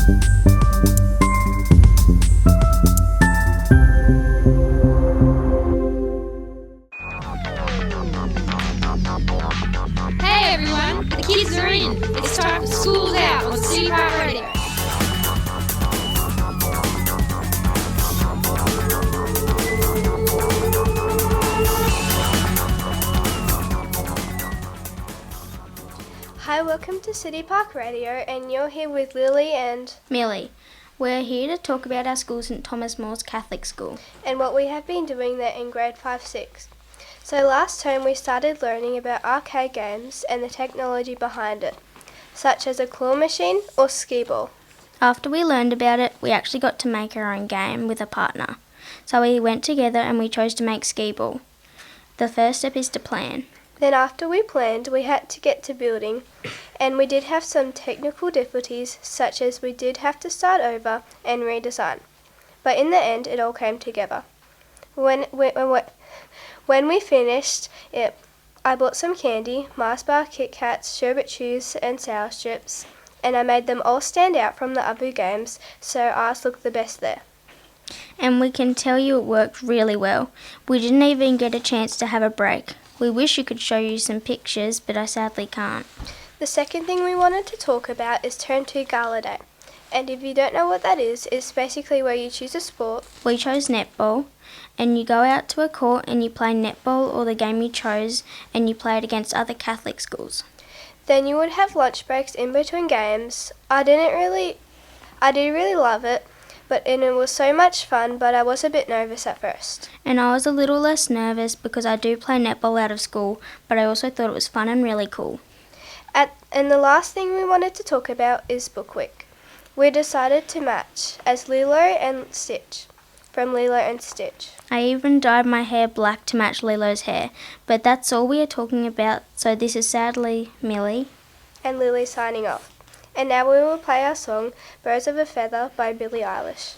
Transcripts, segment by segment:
Hey everyone, the kids are in. It's time for School's Out on City Park Radio. Hi, welcome to City Park Radio, and you're here with Lily and Millie. We're here to talk about our school, St Thomas More's Catholic School. and what we have been doing there in grade 5-6. So last term we started learning about arcade games and the technology behind it, such as a claw machine or skee ball. After we learned about it, we actually got to make our own game with a partner. So we went together and we chose to make skee ball. The first step is to plan. Then after we planned, we had to get to building, and we did have some technical difficulties, such as we did have to start over and redesign. But in the end, it all came together. When we finished it, I bought some candy, Mars bar, Kit Kats, sherbet chews and sour strips, and I made them all stand out from the other games, so ours looked the best there. And we can tell you it worked really well. We didn't even get a chance to have a break. We wish you could show you some pictures, but I sadly can't. The second thing we wanted to talk about is Turn 2 Gala Day. And if you don't know what that is, it's basically where you choose a sport. We chose netball, and you go out to a court and you play netball or the game you chose, and you play it against other Catholic schools. Then you would have lunch breaks in between games. I did really love it, and it was so much fun, but I was a bit nervous at first. And I was a little less nervous because I do play netball out of school, but I also thought it was fun and really cool. And the last thing we wanted to talk about is Book Week. We decided to match as Lilo and Stitch, from Lilo and Stitch. I even dyed my hair black to match Lilo's hair, but that's all we are talking about, so this is sadly Millie. And Lily signing off. And now we will play our song, Birds of a Feather by Billie Eilish.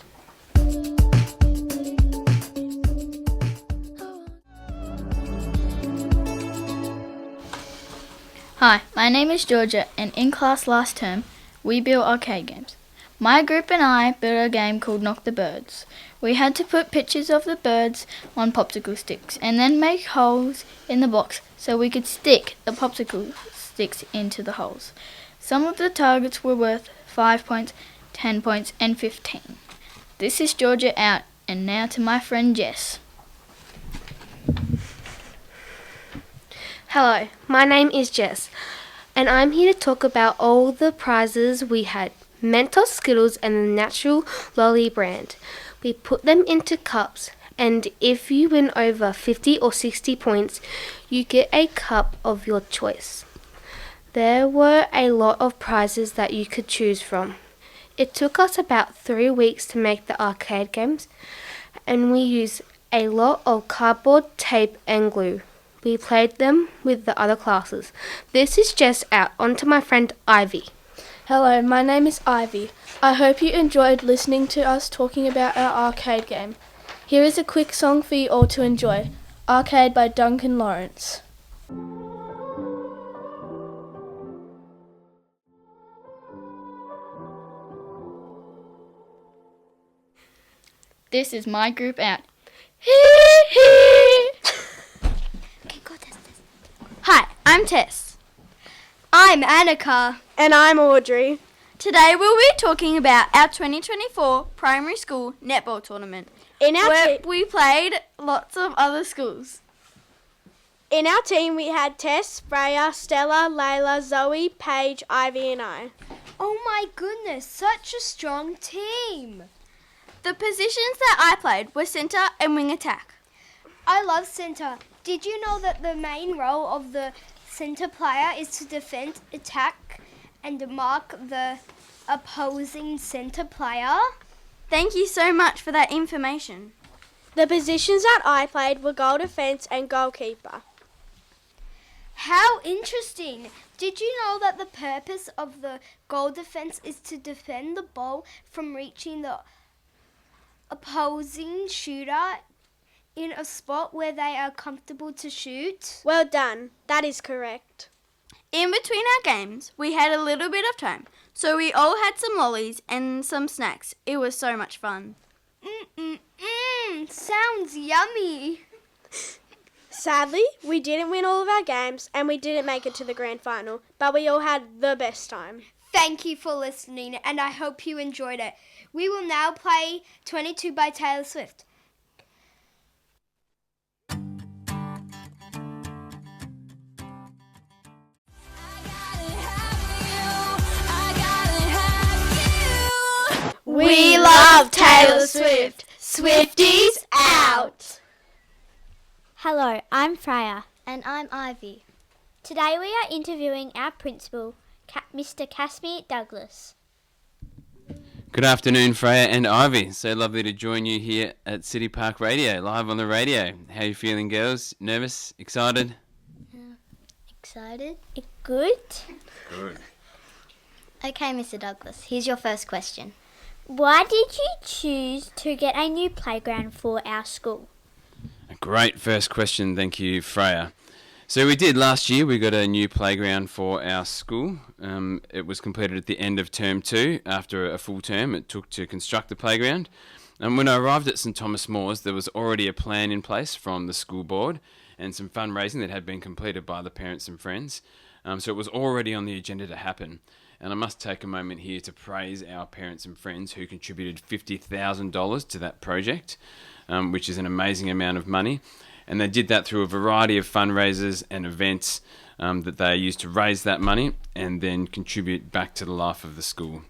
Hi, my name is Georgia, and in class last term, we built arcade games. My group and I built a game called Knock the Birds. We had to put pictures of the birds on popsicle sticks and then make holes in the box so we could stick the popsicle sticks into the holes. Some of the targets were worth 5 points, 10 points, and 15. This is Georgia out, and now to my friend Jess. Hello, my name is Jess, and I'm here to talk about all the prizes we had. Mentos, Skittles, and the Natural Lolly brand. We put them into cups, and if you win over 50 or 60 points, you get a cup of your choice. There were a lot of prizes that you could choose from. It took us about 3 weeks to make the arcade games, and we used a lot of cardboard, tape, and glue. We played them with the other classes. This is Jess out. On to my friend Ivy. Hello, my name is Ivy. I hope you enjoyed listening to us talking about our arcade game. Here is a quick song for you all to enjoy. Arcade by Duncan Lawrence. This is my group out. Hi, I'm Tess. I'm Annika. And I'm Audrey. Today we'll be talking about our 2024 primary school netball tournament, where we played lots of other schools. In our team we had Tess, Freya, Stella, Layla, Zoe, Paige, Ivy and I. Oh my goodness, such a strong team. The positions that I played were centre and wing attack. I love centre. Did you know that the main role of the centre player is to defend, attack and mark the opposing centre player? Thank you so much for that information. The positions that I played were goal defence and goalkeeper. How interesting. Did you know that the purpose of the goal defence is to defend the ball from reaching the opposing shooter in a spot where they are comfortable to shoot? Well done. That is correct. In between our games, we had a little bit of time, so we all had some lollies and some snacks. It was so much fun. Sounds yummy. Sadly, we didn't win all of our games and we didn't make it to the grand final, but we all had the best time. Thank you for listening, and I hope you enjoyed it. We will now play 22 by Taylor Swift. We love Taylor Swift. Swifties out. Hello, I'm Freya. And I'm Ivy. Today we are interviewing our principal, Mr. 𝘾𝙞𝙩𝙮 𝙯. Good afternoon, Freya and Ivy. So lovely to join you here at City Park Radio, live on the radio. How are you feeling, girls? Nervous? Excited? Excited? Good. Good. Okay, Mr. Douglas, here's your first question. Why did you choose to get a new playground for our school? A great first question, thank you, Freya. So we did last year, we got a new playground for our school. It was completed at the end of term 2, after a full term it took to construct the playground. And when I arrived at St Thomas More's, there was already a plan in place from the school board and some fundraising that had been completed by the parents and friends. So it was already on the agenda to happen. And I must take a moment here to praise our parents and friends who contributed $50,000 to that project, which is an amazing amount of money. And they did that through a variety of fundraisers and events that they used to raise that money and then contribute back to the life of the school.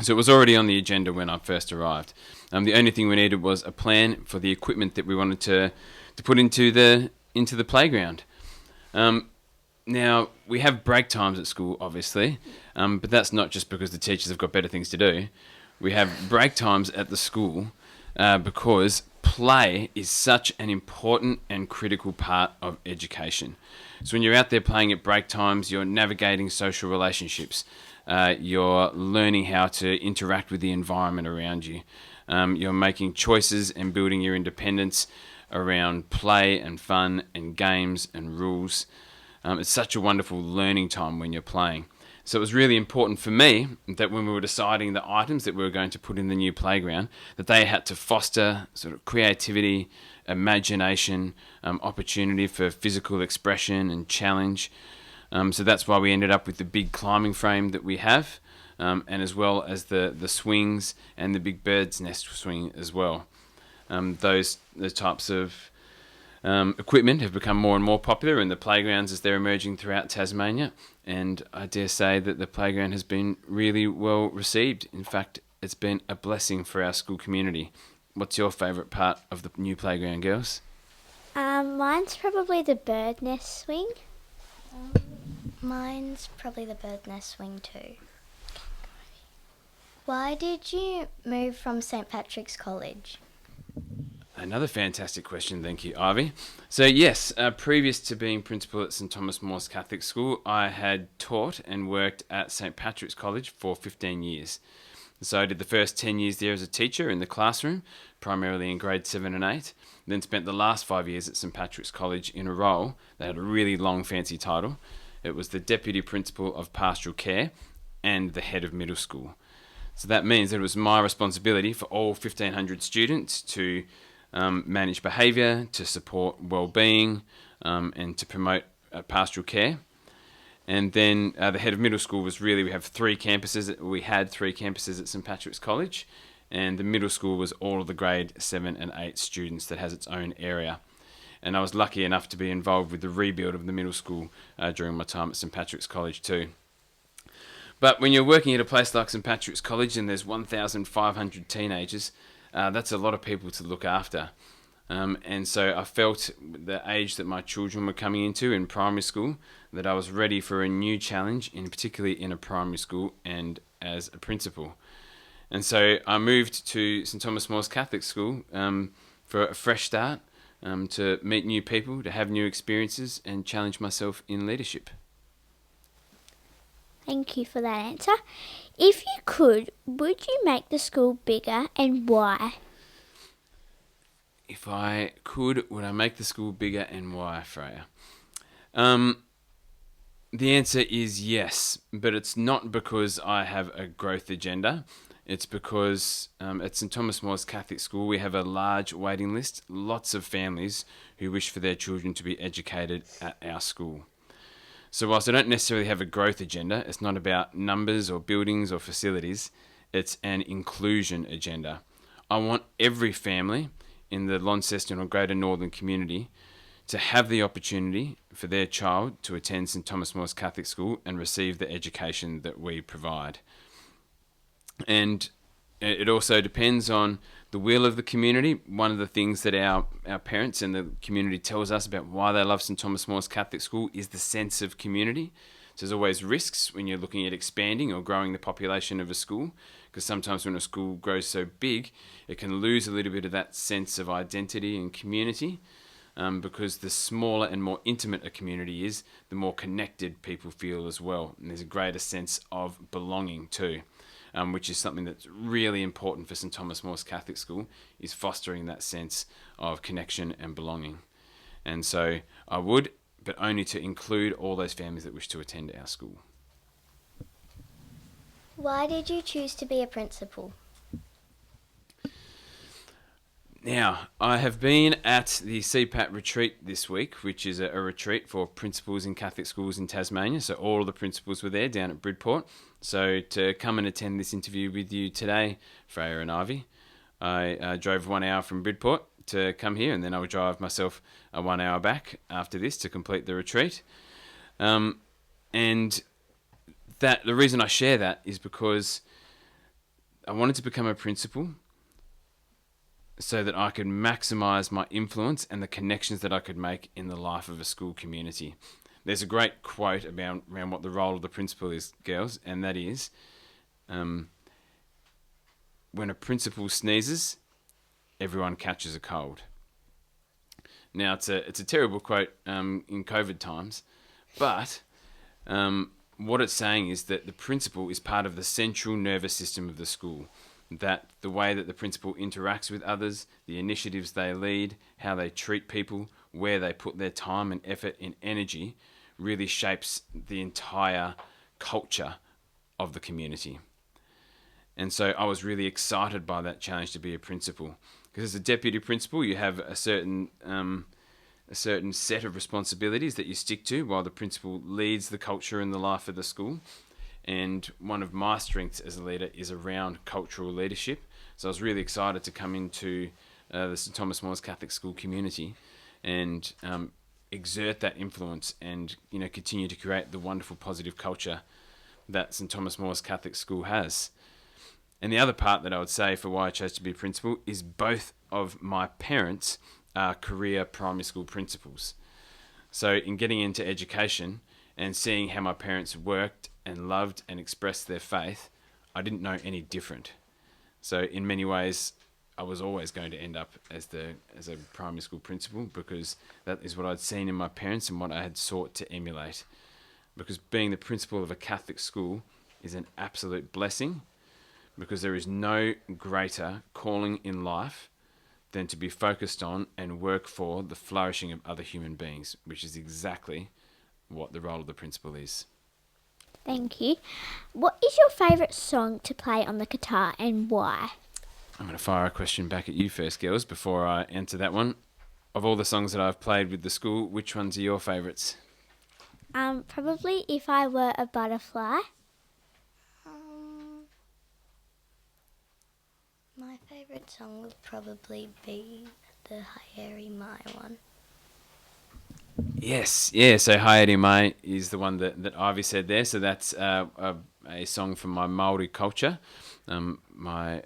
So it was already on the agenda when I first arrived. The only thing we needed was a plan for the equipment that we wanted to put into the playground. Now, we have break times at school, obviously, but that's not just because the teachers have got better things to do. We have break times at the school because play is such an important and critical part of education. So when you're out there playing at break times, you're navigating social relationships. You're learning how to interact with the environment around you. You're making choices and building your independence around play and fun and games and rules. It's such a wonderful learning time when you're playing. So it was really important for me that when we were deciding the items that we were going to put in the new playground, that they had to foster sort of creativity, imagination, opportunity for physical expression and challenge. So that's why we ended up with the big climbing frame that we have, and as well as the swings and the big bird's nest swing as well. Those types of equipment have become more and more popular in the playgrounds as they're emerging throughout Tasmania, and I dare say that the playground has been really well received. In fact, it's been a blessing for our school community. What's your favourite part of the new playground, girls? Mine's probably the bird nest swing. Mine's probably the bird nest swing too. Why did you move from St Patrick's College? Another fantastic question, thank you, Ivy. So yes, previous to being principal at St Thomas More's Catholic School, I had taught and worked at St Patrick's College for 15 years. So I did the first 10 years there as a teacher in the classroom, primarily in grades 7 and 8, then spent the last 5 years at St Patrick's College in a role that had a really long fancy title. It was the Deputy Principal of Pastoral Care and the Head of Middle School. So that means that it was my responsibility for all 1,500 students to manage behaviour, to support well-being, and to promote pastoral care. And then the head of middle school was really, we had three campuses at St Patrick's College, and the middle school was all of the grade 7 and 8 students that has its own area. And I was lucky enough to be involved with the rebuild of the middle school during my time at St Patrick's College too. But when you're working at a place like St Patrick's College and there's 1,500 teenagers, that's a lot of people to look after. And so I felt the age that my children were coming into in primary school, that I was ready for a new challenge, particularly in a primary school and as a principal. And so I moved to St Thomas More's Catholic School for a fresh start, to meet new people, to have new experiences and challenge myself in leadership. Thank you for that answer. If you could, would you make the school bigger and why? If I could, would I make the school bigger and why, Freya? The answer is yes, but it's not because I have a growth agenda. It's because at St Thomas More's Catholic School we have a large waiting list, lots of families who wish for their children to be educated at our school. So whilst I don't necessarily have a growth agenda, it's not about numbers or buildings or facilities, it's an inclusion agenda. I want every family in the Launceston or Greater Northern community to have the opportunity for their child to attend St Thomas More's Catholic School and receive the education that we provide. And it also depends on the will of the community. One of the things that our parents and the community tells us about why they love St Thomas More's Catholic School is the sense of community. So there's always risks when you're looking at expanding or growing the population of a school, because sometimes when a school grows so big, it can lose a little bit of that sense of identity and community. Because the smaller and more intimate a community is, the more connected people feel as well. And there's a greater sense of belonging too, which is something that's really important for St Thomas More's Catholic School, is fostering that sense of connection and belonging. And so I would, but only to include all those families that wish to attend our school. Why did you choose to be a principal? Now, I have been at the CPAT retreat this week, which is a retreat for principals in Catholic schools in Tasmania. So all of the principals were there down at Bridport. So to come and attend this interview with you today, Freya and Ivy, I drove 1 hour from Bridport to come here, and then I will drive myself 1 hour back after this to complete the retreat. And that the reason I share that is because I wanted to become a principal so that I could maximise my influence and the connections that I could make in the life of a school community. There's a great quote around what the role of the principal is, girls, and that is, when a principal sneezes, everyone catches a cold. Now, it's a terrible quote in COVID times, but what it's saying is that the principal is part of the central nervous system of the school. That the way that the principal interacts with others, the initiatives they lead, how they treat people, where they put their time and effort and energy really shapes the entire culture of the community. And so I was really excited by that challenge to be a principal, because as a deputy principal you have a certain set of responsibilities that you stick to while the principal leads the culture and the life of the school. And one of my strengths as a leader is around cultural leadership. So I was really excited to come into the St Thomas More's Catholic School community and exert that influence and continue to create the wonderful positive culture that St Thomas More's Catholic School has. And the other part that I would say for why I chose to be principal is both of my parents are career primary school principals. So in getting into education and seeing how my parents worked and loved and expressed their faith, I didn't know any different. So in many ways, I was always going to end up as a primary school principal, because that is what I'd seen in my parents and what I had sought to emulate. Because being the principal of a Catholic school is an absolute blessing, because there is no greater calling in life than to be focused on and work for the flourishing of other human beings, which is exactly what the role of the principal is. Thank you. What is your favourite song to play on the guitar and why? I'm going to fire a question back at you first, girls, before I answer that one. Of all the songs that I've played with the school, which ones are your favourites? Probably If I Were a Butterfly. My favourite song would probably be the �々𝑃ℎ𝑒𝑟𝑒 one. Yes, yeah, so �々𝑃ℎ𝑒𝑟𝑒 that one that Ivy said there. So that's a song from my Māori culture. My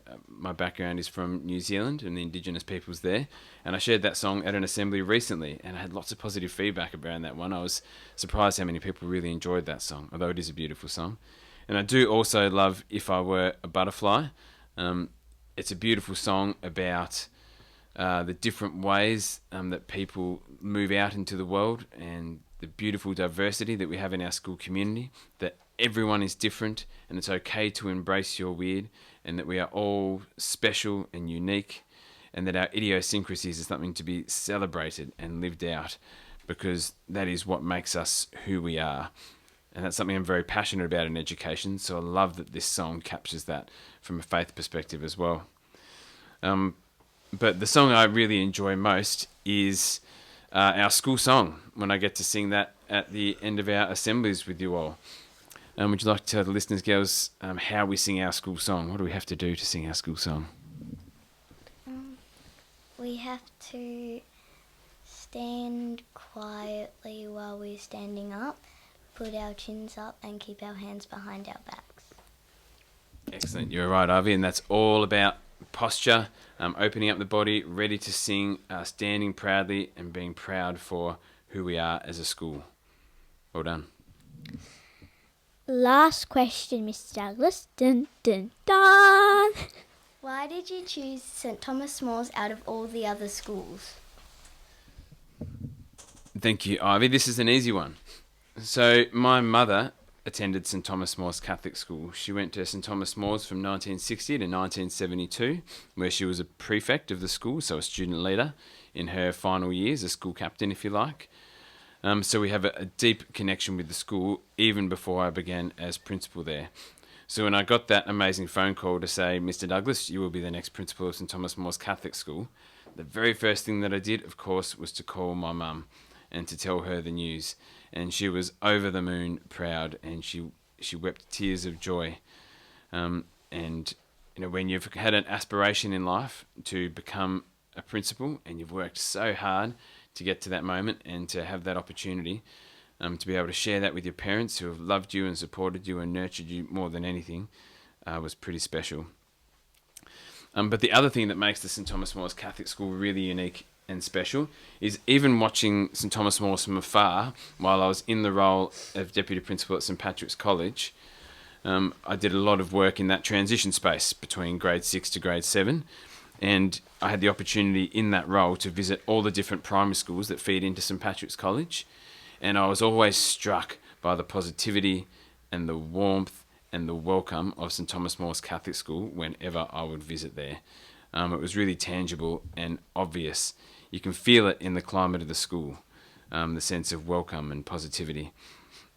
background is from New Zealand and the Indigenous peoples there. And I shared that song at an assembly recently, and I had lots of positive feedback around that one. I was surprised how many people really enjoyed that song, although it is a beautiful song. And I do also love If I Were a Butterfly. It's a beautiful song about the different ways that people move out into the world and the beautiful diversity that we have in our school community, that everyone is different and it's okay to embrace your weird, and that we are all special and unique, and that our idiosyncrasies is something to be celebrated and lived out, because that is what makes us who we are. And that's something I'm very passionate about in education, so I love that this song captures that from a faith perspective as well. But the song I really enjoy most is our school song, when I get to sing that at the end of our assemblies with you all. Would you like to tell the listeners, girls, how we sing our school song? What do we have to do to sing our school song? We have to stand quietly while we're standing up, put our chins up and keep our hands behind our backs. Excellent, you're right, Ivy, and that's all about posture, opening up the body, ready to sing, standing proudly and being proud for who we are as a school. Well done. Last question, Mr. Douglas. Dun, dun, dun. Why did you choose St Thomas More's out of all the other schools? Thank you, Ivy. This is an easy one. So my mother attended St Thomas More's Catholic School. She went to St Thomas More's from 1960 to 1972, where she was a prefect of the school, so a student leader in her final years, a school captain, if you like. So we have a deep connection with the school, even before I began as principal there. So when I got that amazing phone call to say, Mr. Douglas, you will be the next principal of St Thomas More's Catholic School, the very first thing that I did, of course, was to call my mum and to tell her the news. And she was over the moon proud, and she wept tears of joy. And you know, when you've had an aspiration in life to become a principal, and you've worked so hard to get to that moment and to have that opportunity, to be able to share that with your parents who have loved you and supported you and nurtured you more than anything, was pretty special. But the other thing that makes the St Thomas More's Catholic School really unique and special is even watching St Thomas More's from afar, while I was in the role of Deputy Principal at St Patrick's College, I did a lot of work in that transition space between grade 6 to grade 7, and I had the opportunity in that role to visit all the different primary schools that feed into St Patrick's College, and I was always struck by the positivity and the warmth and the welcome of St Thomas More's Catholic School whenever I would visit there. It was really tangible and obvious. You can feel it in the climate of the school, the sense of welcome and positivity.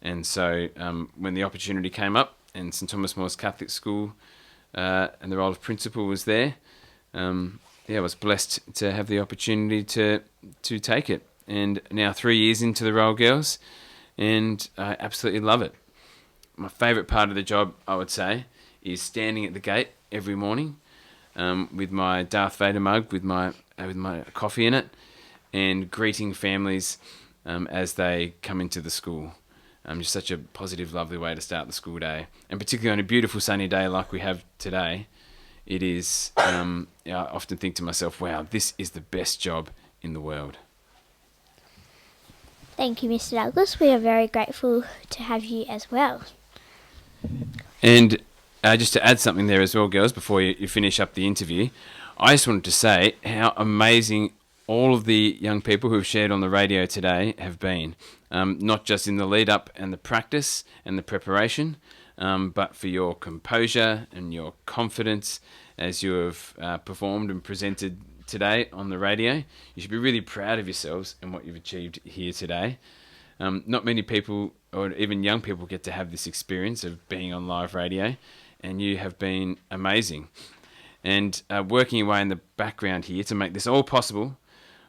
And so when the opportunity came up and St Thomas More's Catholic School and the role of principal was there, I was blessed to have the opportunity to take it. And now 3 years into the role, girls, and I absolutely love it. My favourite part of the job, I would say, is standing at the gate every morning with my Darth Vader mug with my coffee in it, and greeting families as they come into the school. Just such a positive, lovely way to start the school day, and particularly on a beautiful sunny day like we have today. It is. I often think to myself, "Wow, this is the best job in the world." Thank you, Mr. Douglas. We are very grateful to have you as well. And just to add something there as well, girls, before you finish up the interview, I just wanted to say how amazing all of the young people who have shared on the radio today have been, not just in the lead up and the practice and the preparation, but for your composure and your confidence as you have performed and presented today on the radio. You should be really proud of yourselves and what you've achieved here today. Not many people, or even young people, get to have this experience of being on live radio, and you have been amazing. And working away in the background here to make this all possible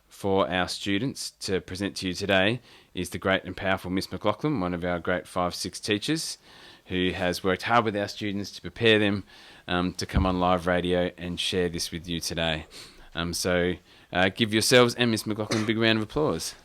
for our students to present to you today is the great and powerful Miss McLaughlin, one of our great 5-6 teachers, who has worked hard with our students to prepare them to come on live radio and share this with you today. So give yourselves and Miss McLaughlin a big round of applause.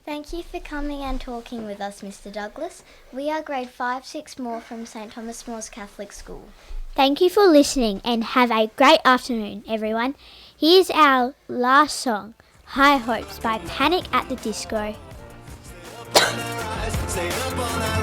Thank you for coming and talking with us, Mr. Douglas. We are grade 5-6 Moore from St Thomas More's Catholic School. Thank you for listening and have a great afternoon, everyone. Here's our last song, High Hopes by Panic at the Disco. Stay up on our